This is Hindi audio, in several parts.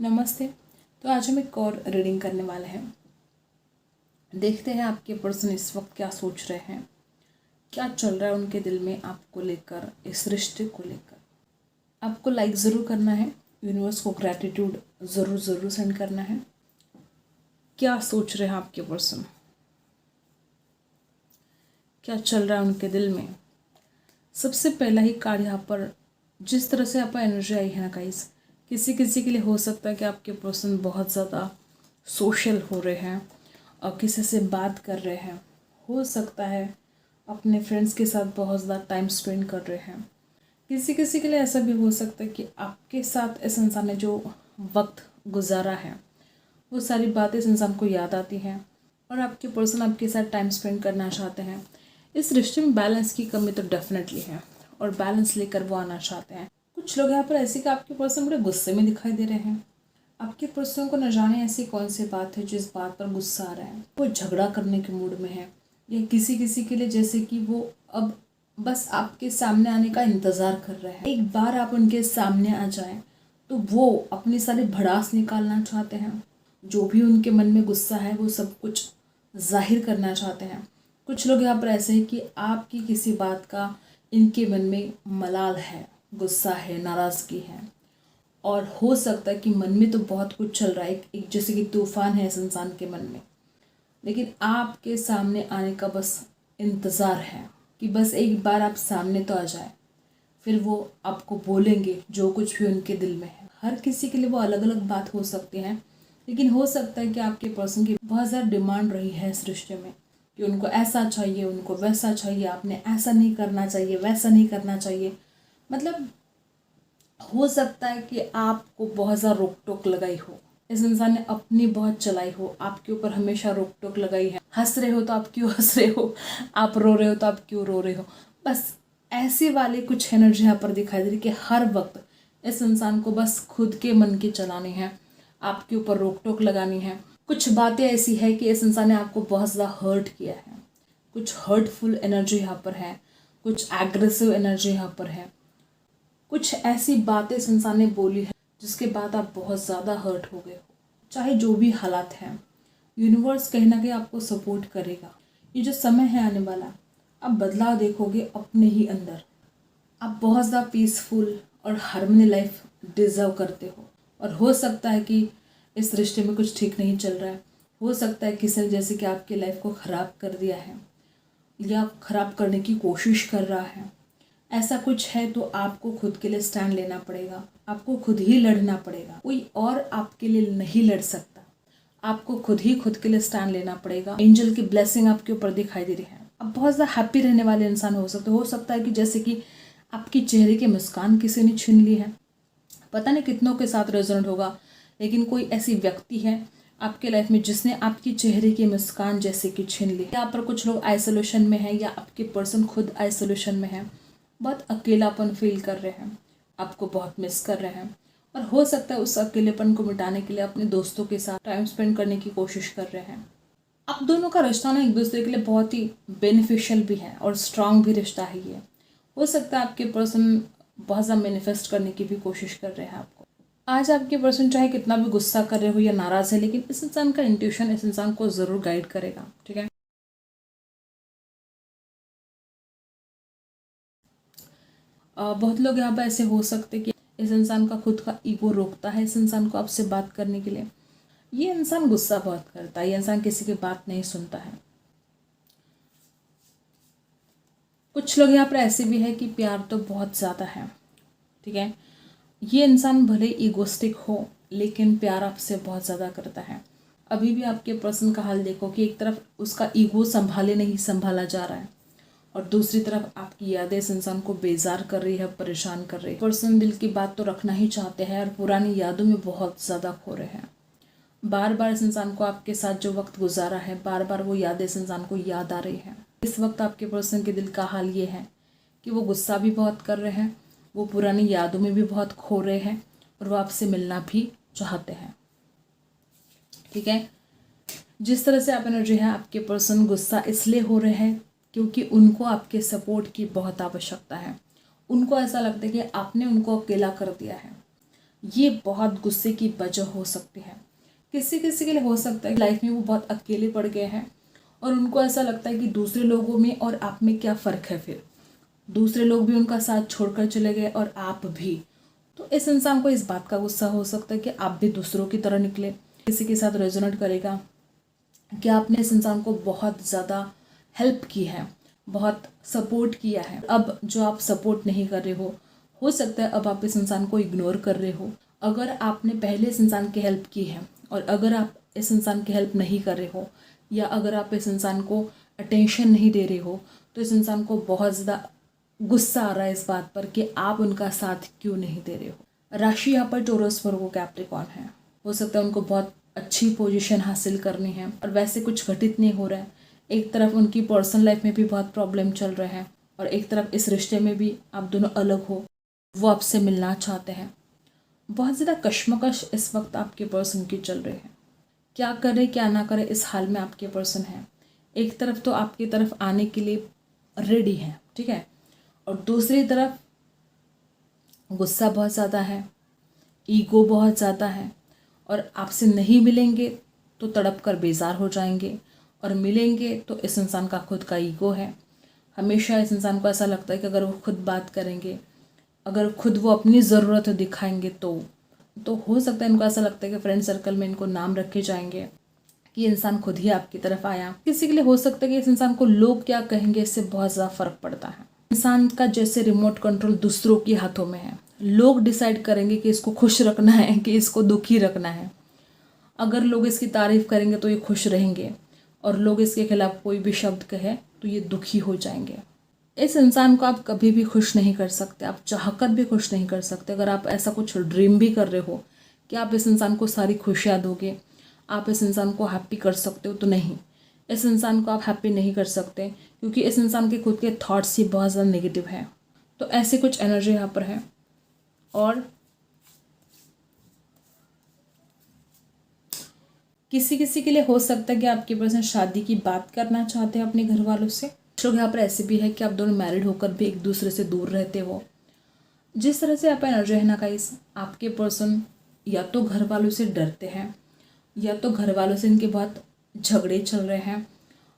नमस्ते। तो आज हम एक और रीडिंग करने वाले हैं। देखते हैं आपके पर्सन इस वक्त क्या सोच रहे हैं, क्या चल रहा है उनके दिल में आपको लेकर, इस रिश्ते को लेकर। आपको लाइक ज़रूर करना है, यूनिवर्स को ग्रैटिट्यूड ज़रूर सेंड करना है। क्या सोच रहे हैं आपके पर्सन, क्या चल रहा है उनके दिल में। सबसे पहला ही कार्ड यहाँ पर जिस तरह से आपका एनर्जी आई है ना गाइस, किसी किसी के लिए हो सकता है कि आपके पर्सन बहुत ज़्यादा सोशल हो रहे हैं और किसी से बात कर रहे हैं। हो सकता है अपने फ्रेंड्स के साथ बहुत ज़्यादा टाइम स्पेंड कर रहे हैं। किसी किसी के लिए ऐसा भी हो सकता है कि आपके साथ इस इंसान ने जो वक्त गुजारा है वो सारी बातें इस इंसान को याद आती हैं और आपके पर्सन आपके साथ टाइम स्पेंड करना चाहते हैं। इस रिश्ते में बैलेंस की कमी तो डेफिनेटली है और बैलेंस लेकर वो आना चाहते हैं। कुछ लोग यहाँ पर ऐसे कि आपके पर्सन बड़े गुस्से में दिखाई दे रहे हैं। आपके पर्सन को न जाने ऐसी कौन सी बात है जिस बात पर गुस्सा आ रहा है। वो झगड़ा करने के मूड में है या किसी किसी के लिए जैसे कि वो अब बस आपके सामने आने का इंतज़ार कर रहे हैं। एक बार आप उनके सामने आ जाएं तो वो अपनी सारी भड़ास निकालना चाहते हैं। जो भी उनके मन में गुस्सा है वो सब कुछ जाहिर करना चाहते हैं। कुछ लोग यहाँ पर ऐसे हैं कि आपकी किसी बात का इनके मन में मलाल है, गुस्सा है, नाराज़गी है और हो सकता है कि मन में तो बहुत कुछ चल रहा है, एक जैसे कि तूफान है इस इंसान के मन में, लेकिन आपके सामने आने का बस इंतज़ार है कि बस एक बार आप सामने तो आ जाए, फिर वो आपको बोलेंगे जो कुछ भी उनके दिल में है। हर किसी के लिए वो अलग अलग बात हो सकती है, लेकिन हो सकता है कि आपके पर्सन की बहुत ज़्यादा डिमांड रही है इस रिश्ते में कि उनको ऐसा चाहिए, उनको वैसा चाहिए, आपने ऐसा नहीं करना चाहिए, वैसा नहीं करना चाहिए। मतलब हो सकता है कि आपको बहुत ज़्यादा रोक टोक लगाई हो, इस इंसान ने अपनी बहुत चलाई हो, आपके ऊपर हमेशा रोक टोक लगाई है। हंस रहे हो तो आप क्यों हंस रहे हो, आप रो रहे हो तो आप क्यों रो रहे हो। बस ऐसी वाली कुछ एनर्जी यहाँ पर दिखाई दे रही कि हर वक्त इस इंसान को बस खुद के मन की चलानी है, आपके ऊपर रोक टोक लगानी है। कुछ बातें ऐसी है कि इस इंसान ने आपको बहुत ज़्यादा हर्ट किया है, कुछ हर्टफुल एनर्जी यहाँ पर है, कुछ एग्रेसिव एनर्जी यहाँ पर है। कुछ ऐसी बातें इस इंसान ने बोली है जिसके बाद आप बहुत ज़्यादा हर्ट हो गए हो। चाहे जो भी हालात हैं, यूनिवर्स कहीं ना कहीं आपको सपोर्ट करेगा। ये जो समय है आने वाला, आप बदलाव देखोगे अपने ही अंदर। आप बहुत ज़्यादा पीसफुल और हार्मनी लाइफ डिज़र्व करते हो और हो सकता है कि इस रिश्ते में कुछ ठीक नहीं चल रहा है। हो सकता है किसी ने जैसे कि आपकी लाइफ को ख़राब कर दिया है या ख़राब करने की कोशिश कर रहा है। ऐसा कुछ है तो आपको खुद के लिए स्टैंड लेना पड़ेगा, आपको खुद ही लड़ना पड़ेगा। कोई और आपके लिए नहीं लड़ सकता, आपको खुद ही खुद के लिए स्टैंड लेना पड़ेगा। एंजल की ब्लेसिंग आपके ऊपर दिखाई दे रही है। आप बहुत ज़्यादा हैप्पी रहने वाले इंसान हो सकता है कि जैसे कि आपकी चेहरे की मुस्कान किसी ने छीन ली है। पता नहीं कितनों के साथ रेजोनेट होगा, लेकिन कोई ऐसी व्यक्ति है आपके लाइफ में जिसने आपकी चेहरे की मुस्कान जैसे कि छीन ली। यहाँ पर कुछ लोग आइसोलेशन में हैं या आपके पर्सन खुद आइसोलेशन में है, बहुत अकेलापन फील कर रहे हैं, आपको बहुत मिस कर रहे हैं और हो सकता है उस अकेलेपन को मिटाने के लिए अपने दोस्तों के साथ टाइम स्पेंड करने की कोशिश कर रहे हैं। आप दोनों का रिश्ता ना एक दूसरे के लिए बहुत ही बेनिफिशियल भी है और स्ट्रांग भी रिश्ता है ये। हो सकता है आपके पर्सन बहुत ज़्यादा मैनिफेस्ट करने की भी कोशिश कर रहे हैं आपको। आज आपके पर्सन चाहे कितना भी गुस्सा कर रहे हो या नाराज़ है, लेकिन इस इंसान का इंट्यूशन इस इंसान को ज़रूर गाइड करेगा। ठीक है, बहुत लोग यहाँ पर ऐसे हो सकते कि इस इंसान का खुद का ईगो रोकता है इस इंसान को आपसे बात करने के लिए। ये इंसान गुस्सा बहुत करता है, ये इंसान किसी की बात नहीं सुनता है। कुछ लोग यहाँ पर ऐसे भी है कि प्यार तो बहुत ज़्यादा है। ठीक है, ये इंसान भले ईगोस्टिक हो लेकिन प्यार आपसे बहुत ज़्यादा करता है। अभी भी आपके पर्सन का हाल देखो कि एक तरफ उसका ईगो संभाले नहीं संभाला जा रहा है और दूसरी तरफ आपकी यादें इस इंसान को बेजार कर रही है, परेशान कर रही है। पर्सन दिल की बात तो रखना ही चाहते हैं और पुरानी यादों में बहुत ज़्यादा खो रहे हैं। बार बार इस इंसान को आपके साथ जो वक्त गुजारा है, बार बार वो यादें इस इंसान को याद आ रही हैं। इस वक्त आपके पर्सन के दिल का हाल ये है कि वो गुस्सा भी बहुत कर रहे हैं, वो पुरानी यादों में भी बहुत खो रहे हैं और वो आपसे मिलना भी चाहते हैं। ठीक है, जिस तरह से आप एनर्जी है, आपके पर्सन गुस्सा इसलिए हो रहे हैं क्योंकि उनको आपके सपोर्ट की बहुत आवश्यकता है। उनको ऐसा लगता है कि आपने उनको अकेला कर दिया है, ये बहुत गुस्से की वजह हो सकती है। किसी किसी के लिए हो सकता है लाइफ में वो बहुत अकेले पड़ गए हैं और उनको ऐसा लगता है कि दूसरे लोगों में और आप में क्या फ़र्क है, फिर दूसरे लोग भी उनका साथ छोड़कर चले गए और आप भी। तो इस इंसान को इस बात का गुस्सा हो सकता है कि आप भी दूसरों की तरह निकले। किसी के साथ रेजोनेट करेगा कि आपने इस इंसान को बहुत ज़्यादा हेल्प की है, बहुत सपोर्ट किया है, अब जो आप सपोर्ट नहीं कर रहे हो सकता है अब आप इस इंसान को इग्नोर कर रहे हो। अगर आपने पहले इस इंसान की हेल्प की है और अगर आप इस इंसान की हेल्प नहीं कर रहे हो या अगर आप इस इंसान को अटेंशन नहीं दे रहे हो तो इस इंसान को बहुत ज़्यादा गुस्सा आ रहा है इस बात पर कि आप उनका साथ क्यों नहीं दे रहे हो। राशि यहाँ पर टोरस, वर्गो, कैप्रिकॉर्न है। हो सकता है उनको बहुत अच्छी पोजीशन हासिल करनी है और वैसे कुछ घटित नहीं हो रहा है। एक तरफ उनकी पर्सनल लाइफ में भी बहुत प्रॉब्लम चल रहे हैं और एक तरफ इस रिश्ते में भी आप दोनों अलग हो, वो आपसे मिलना चाहते हैं। बहुत ज़्यादा कश्मकश इस वक्त आपके पर्सन की चल रही है। क्या करे क्या ना करे इस हाल में आपके पर्सन है। एक तरफ तो आपकी तरफ आने के लिए रेडी है, ठीक है, और दूसरी तरफ गुस्सा बहुत ज़्यादा है, ईगो बहुत ज़्यादा है और आपसे नहीं मिलेंगे तो तड़प कर बेजार हो जाएंगे और मिलेंगे तो इस इंसान का खुद का ईगो है। हमेशा इस इंसान को ऐसा लगता है कि अगर वो खुद बात करेंगे, अगर खुद वो अपनी ज़रूरत दिखाएंगे तो हो सकता है इनको ऐसा लगता है कि फ्रेंड सर्कल में इनको नाम रखे जाएंगे कि इंसान खुद ही आपकी तरफ आया। किसी के लिए हो सकता है कि इस इंसान को लोग क्या कहेंगे इससे बहुत ज़्यादा फर्क पड़ता है। इंसान का जैसे रिमोट कंट्रोल दूसरों के हाथों में है। लोग डिसाइड करेंगे कि इसको खुश रखना है कि इसको दुखी रखना है। अगर लोग इसकी तारीफ करेंगे तो ये खुश रहेंगे और लोग इसके खिलाफ कोई भी शब्द कहे तो ये दुखी हो जाएंगे। इस इंसान को आप कभी भी खुश नहीं कर सकते, आप चाहकर भी खुश नहीं कर सकते। अगर आप ऐसा कुछ ड्रीम भी कर रहे हो कि आप इस इंसान को सारी खुशियाँ दोगे, आप इस इंसान को हैप्पी कर सकते हो, तो नहीं, इस इंसान को आप हैप्पी नहीं कर सकते क्योंकि इस इंसान के खुद के थॉट्स ही बहुत ज़्यादा नेगेटिव हैं। तो ऐसी कुछ एनर्जी यहाँ पर है। और किसी किसी के लिए हो सकता है कि आपके पर्सन शादी की बात करना चाहते हैं अपने घर वालों से। कुछ लोग यहाँ पर ऐसे भी है कि आप दोनों मैरिड होकर भी एक दूसरे से दूर रहते हो। जिस तरह से आप एनर्जी है ना गाइस, आपके पर्सन या तो घर वालों से डरते हैं या तो घर वालों से इनके बहुत झगड़े चल रहे हैं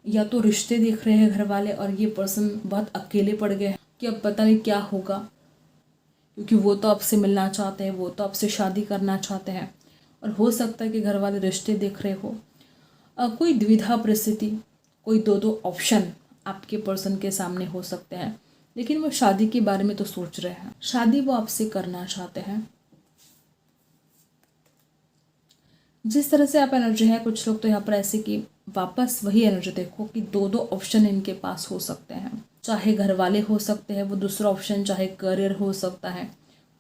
या तो रिश्ते देख रहे हैं घर वाले और ये पर्सन बहुत अकेले पड़ गए हैं कि अब पता नहीं क्या होगा, क्योंकि वो तो आपसे मिलना चाहते हैं, वो तो आपसे शादी करना चाहते हैं और हो सकता है कि घर वाले रिश्ते देख रहे हो। कोई द्विधा परिस्थिति, कोई दो ऑप्शन आपके पर्सन के सामने हो सकते हैं, लेकिन वो शादी के बारे में तो सोच रहे हैं, शादी वो आपसे करना चाहते हैं। जिस तरह से आप एनर्जी है, कुछ लोग तो यहाँ पर ऐसे कि वापस वही एनर्जी देखो कि दो ऑप्शन इनके पास हो सकते हैं। चाहे घर वाले हो सकते हैं वो दूसरा ऑप्शन, चाहे करियर हो सकता है,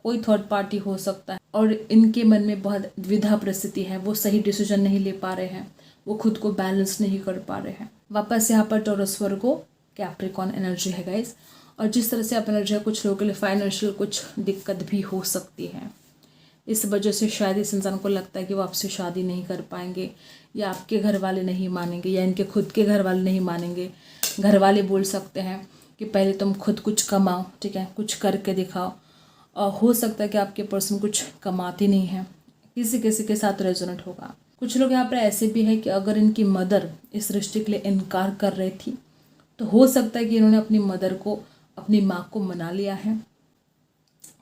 कोई थर्ड पार्टी हो सकता है और इनके मन में बहुत द्विधा परिस्थिति है। वो सही डिसीजन नहीं ले पा रहे हैं, वो खुद को बैलेंस नहीं कर पा रहे हैं। वापस यहाँ पर टॉरस, वर्गो, कैप्रिकॉर्न एनर्जी है गाइस। और जिस तरह से आप एनर्जी है, कुछ लोगों के लिए फाइनेंशियल कुछ दिक्कत भी हो सकती है। इस वजह से शायद इस इंसान को लगता है कि वो आपसे शादी नहीं कर पाएंगे या आपके घर वाले नहीं मानेंगे या इनके खुद के घर वाले नहीं मानेंगे। घर वाले बोल सकते हैं कि पहले तुम खुद कुछ कमाओ, ठीक है, कुछ करके दिखाओ। और हो सकता है कि आपके पर्सन कुछ कमाते नहीं हैं, किसी किसी के साथ रेजोनेट होगा। कुछ लोग यहाँ पर ऐसे भी है कि अगर इनकी मदर इस रिश्ते के लिए इनकार कर रही थी तो हो सकता है कि इन्होंने अपनी मदर को, अपनी माँ को मना लिया है।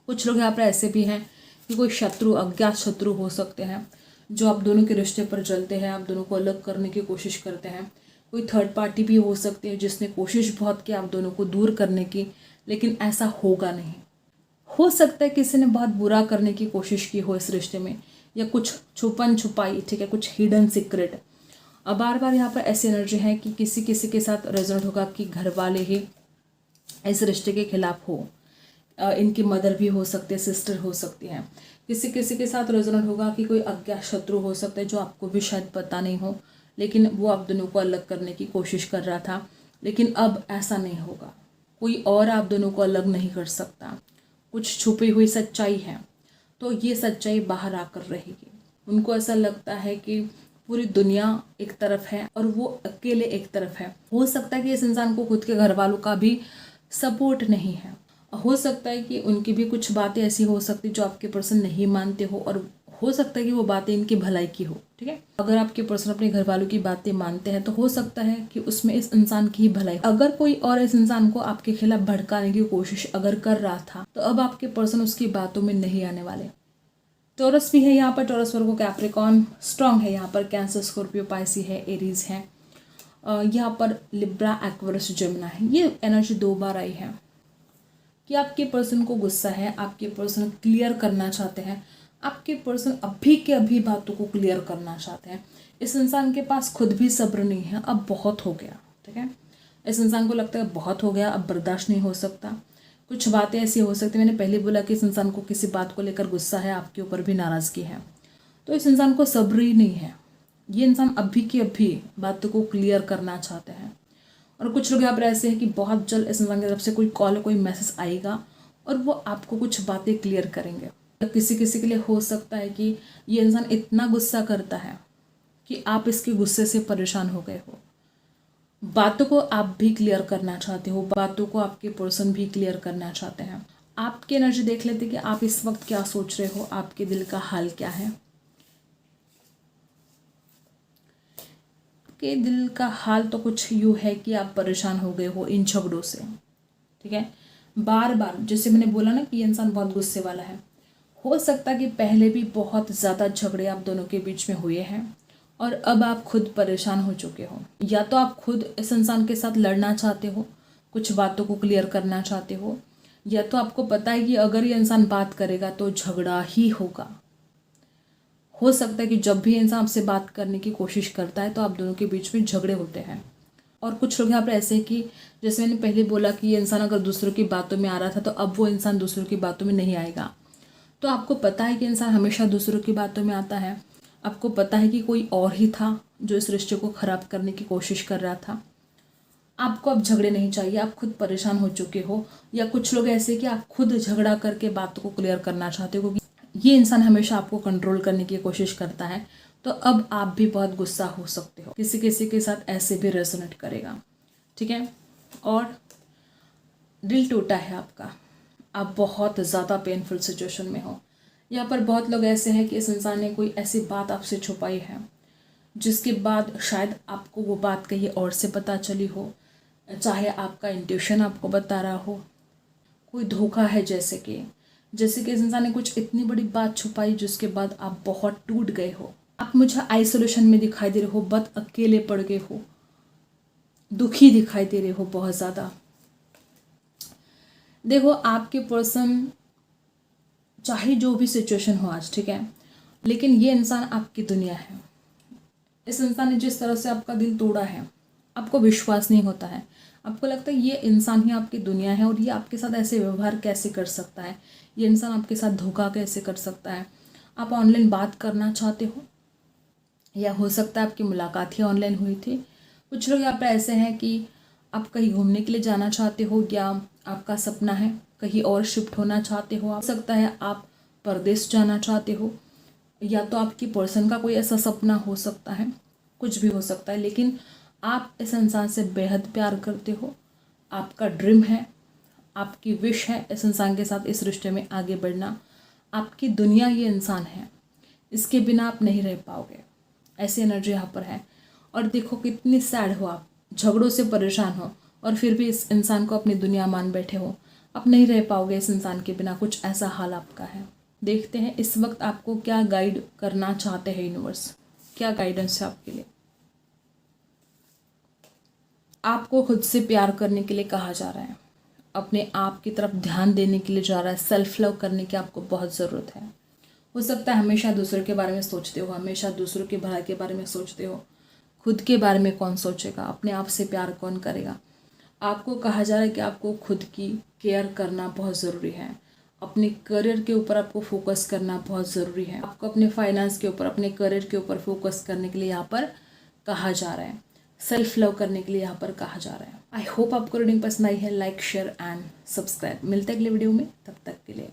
कुछ लोग यहाँ पर ऐसे भी हैं कि कोई शत्रु, अज्ञात शत्रु हो सकते हैं जो आप दोनों के रिश्ते पर जलते हैं, आप दोनों को अलग करने की कोशिश करते हैं। कोई थर्ड पार्टी भी हो सकती है जिसने कोशिश बहुत की आप दोनों को दूर करने की, लेकिन ऐसा होगा नहीं। हो सकता है किसी ने बहुत बुरा करने की कोशिश की हो इस रिश्ते में या कुछ छुपन छुपाई, ठीक है, कुछ हिडन सीक्रेट। अब बार बार यहाँ पर ऐसी एनर्जी है कि किसी किसी के साथ रेजोनेट होगा कि घर वाले ही इस रिश्ते के खिलाफ हो। इनकी मदर भी हो सकती है, सिस्टर हो सकती हैं। किसी किसी के साथ रेजोनेट होगा कि कोई अज्ञात शत्रु हो सकता है जो आपको भी शायद पता नहीं हो, लेकिन वो आप दोनों को अलग करने की कोशिश कर रहा था। लेकिन अब ऐसा नहीं होगा, कोई और आप दोनों को अलग नहीं कर सकता। कुछ छुपी हुई सच्चाई है तो ये सच्चाई बाहर आकर रहेगी। उनको ऐसा लगता है कि पूरी दुनिया एक तरफ है और वो अकेले एक तरफ है। हो सकता है कि इस इंसान को खुद के घर वालों का भी सपोर्ट नहीं है हो सकता है कि उनकी भी कुछ बातें ऐसी हो सकती जो आपके पर्सन नहीं मानते हो, और हो सकता है कि वो बातें इनकी भलाई की हो। ठीक है, अगर आपके पर्सन अपने घर वालों की बातें मानते हैं तो हो सकता है कि उसमें इस इंसान की ही भलाई। अगर कोई और इस इंसान को आपके खिलाफ भड़काने की कोशिश अगर कर रहा था तो अब आपके पर्सन उसकी बातों में नहीं आने वाले। टॉरस भी है यहाँ पर, टॉरस वर्गो कैप्रिकॉर्न स्ट्रांग है यहाँ पर, कैंसर स्कॉर्पियो पाइसी है, एरीज है, यहाँ पर लिब्रा एक्वेरियस जेमिनी है। ये एनर्जी 2 बार आई है कि आपके पर्सन को गुस्सा है, आपके पर्सन क्लियर करना चाहते हैं, आपके पर्सन अभी के अभी बातों को क्लियर करना चाहते हैं। इस इंसान के पास खुद भी सब्र नहीं है, अब बहुत हो गया। ठीक है, इस इंसान को लगता है बहुत हो गया, अब बर्दाश्त नहीं हो सकता। कुछ बातें ऐसी हो सकती, मैंने पहले बोला कि इस इंसान को किसी बात को लेकर गुस्सा है, आपके ऊपर भी नाराज़गी है, तो इस इंसान को सब्र ही नहीं है। ये इंसान अभी के अभी बातों को क्लियर करना चाहते हैं। और कुछ लोग यहाँ पर ऐसे हैं कि बहुत जल्द इस इंसान की तरफ से कोई कॉल कोई मैसेज आएगा और वो आपको कुछ बातें क्लियर करेंगे। किसी किसी के लिए हो सकता है कि ये इंसान इतना गुस्सा करता है कि आप इसके गुस्से से परेशान हो गए हो। बातों को आप भी क्लियर करना चाहते हो, बातों को आपके पर्सन भी क्लियर करना चाहते हैं। आपकी एनर्जी देख लेते कि आप इस वक्त क्या सोच रहे हो, आपके दिल का हाल क्या है। के दिल का हाल तो कुछ यूँ है कि आप परेशान हो गए हो इन झगड़ों से। ठीक है, बार बार जैसे मैंने बोला ना कि ये इंसान बहुत गुस्से वाला है। हो सकता है कि पहले भी बहुत ज़्यादा झगड़े आप दोनों के बीच में हुए हैं और अब आप खुद परेशान हो चुके हो। या तो आप खुद इस इंसान के साथ लड़ना चाहते हो, कुछ बातों को क्लियर करना चाहते हो, या तो आपको पता है कि अगर ये इंसान बात करेगा तो झगड़ा ही होगा। हो सकता है कि जब भी इंसान आपसे बात करने की कोशिश करता है तो आप दोनों के बीच में झगड़े होते हैं। और कुछ लोग यहाँ पर ऐसे हैं कि जैसे मैंने पहले बोला कि ये इंसान अगर दूसरों की बातों में आ रहा था तो अब वो इंसान दूसरों की बातों में नहीं आएगा। तो आपको पता है कि इंसान हमेशा दूसरों की बातों में आता है, आपको पता है कि कोई और ही था जो इस रिश्ते को ख़राब करने की कोशिश कर रहा था। आपको अब झगड़े नहीं चाहिए, आप खुद परेशान हो चुके हो। या कुछ लोग ऐसे कि आप खुद झगड़ा करके बातों को क्लियर करना चाहते हो क्योंकि ये इंसान हमेशा आपको कंट्रोल करने की कोशिश करता है। तो अब आप भी बहुत गुस्सा हो सकते हो, किसी किसी के साथ ऐसे भी रेजोनेट करेगा। ठीक है, और दिल टूटा है आपका, आप बहुत ज़्यादा पेनफुल सिचुएशन में हो। यहाँ पर बहुत लोग ऐसे हैं कि इस इंसान ने कोई ऐसी बात आपसे छुपाई है जिसके बाद शायद आपको वो बात कहीं और से पता चली हो, चाहे आपका इंट्यूशन आपको बता रहा हो। कोई धोखा है, जैसे कि इस इंसान ने कुछ इतनी बड़ी बात छुपाई जिसके बाद आप बहुत टूट गए हो। आप मुझे आइसोलेशन में दिखाई दे रहे हो, बहुत अकेले पड़ गए हो, दुखी दिखाई दे रहे हो बहुत ज़्यादा। देखो, आपके पर्सन चाहे जो भी सिचुएशन हो आज, ठीक है, लेकिन ये इंसान आपकी दुनिया है। इस इंसान ने जिस तरह से आपका दिल तोड़ा है, आपको विश्वास नहीं होता है, आपको लगता है ये इंसान ही आपकी दुनिया है और ये आपके साथ ऐसे व्यवहार कैसे कर सकता है, ये इंसान आपके साथ धोखा कैसे कर सकता है। आप ऑनलाइन बात करना चाहते हो, या हो सकता है आपकी मुलाकात ही ऑनलाइन हुई थी। कुछ लोग यहाँ पर ऐसे हैं कि आप कहीं घूमने के लिए जाना चाहते हो, या आपका सपना है कहीं और शिफ्ट होना चाहते हो। हो सकता है आप परदेश जाना चाहते हो, या तो आपकी पर्सन का कोई ऐसा सपना हो सकता है, कुछ भी हो सकता है। लेकिन आप इस इंसान से बेहद प्यार करते हो, आपका ड्रीम है, आपकी विश है इस इंसान के साथ इस रिश्ते में आगे बढ़ना। आपकी दुनिया ये इंसान है, इसके बिना आप नहीं रह पाओगे, ऐसी एनर्जी यहाँ पर है। और देखो कितनी सैड हो आप, झगड़ों से परेशान हो और फिर भी इस इंसान को अपनी दुनिया मान बैठे हो। आप नहीं रह पाओगे इस इंसान के बिना, कुछ ऐसा हाल आपका है। देखते हैं इस वक्त आपको क्या गाइड करना चाहते हैं यूनिवर्स, क्या गाइडेंस है आपके लिए। आपको खुद से प्यार करने के लिए कहा जा रहा है, अपने आप की तरफ ध्यान देने के लिए जा रहा है, सेल्फ लव करने की आपको बहुत ज़रूरत है। हो सकता है हमेशा दूसरों के बारे में सोचते हो, हमेशा दूसरों के भलाई के बारे में सोचते हो, खुद के बारे में कौन सोचेगा, अपने आप से प्यार कौन करेगा। आपको कहा जा रहा है कि आपको खुद की केयर करना बहुत ज़रूरी है, अपने करियर के ऊपर आपको फोकस करना बहुत ज़रूरी है। आपको अपने फाइनेंस के ऊपर, अपने करियर के ऊपर फोकस करने के लिए यहाँ पर कहा जा रहा है, सेल्फ लव करने के लिए यहाँ पर कहा जा रहा है। आई होप आपको रीडिंग पसंद आई है। Like, share and subscribe. मिलते हैं अगले वीडियो में, तब तक के लिए।